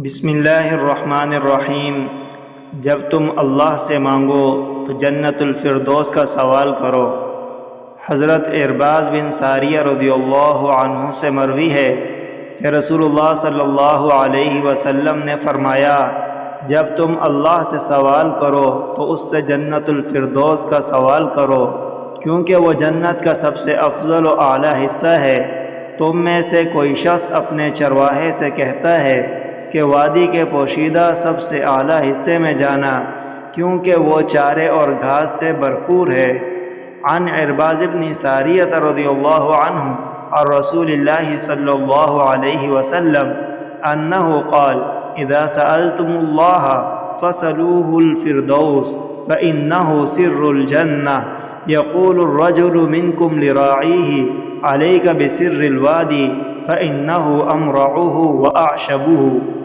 بسم اللہ الرحمن الرحیم۔ جب تم اللہ سے مانگو تو جنت الفردوس کا سوال کرو۔ حضرت ارباز بن ساریہ رضی اللہ عنہ سے مروی ہے کہ رسول اللہ صلی اللہ علیہ وسلم نے فرمایا، جب تم اللہ سے سوال کرو تو اس سے جنت الفردوس کا سوال کرو، کیونکہ وہ جنت کا سب سے افضل و اعلیٰ حصہ ہے۔ تم میں سے کوئی شخص اپنے چرواہے سے کہتا ہے کہ وادی کے پوشیدہ سب سے اعلیٰ حصے میں جانا، کیونکہ وہ چارے اور گھاس سے بھرپور ہے۔ عن ارباز بن ساریہ رضی اللہ عنہ عن رسول اللہ صلی اللہ علیہ وسلم انہ قال اذا سألتم اللہ فسألوه الفردوس فإنه سر الجنہ۔ یقول الرجل منکم لراعیہ علیک بسر الوادی فإنه أمرعه وأعشبه۔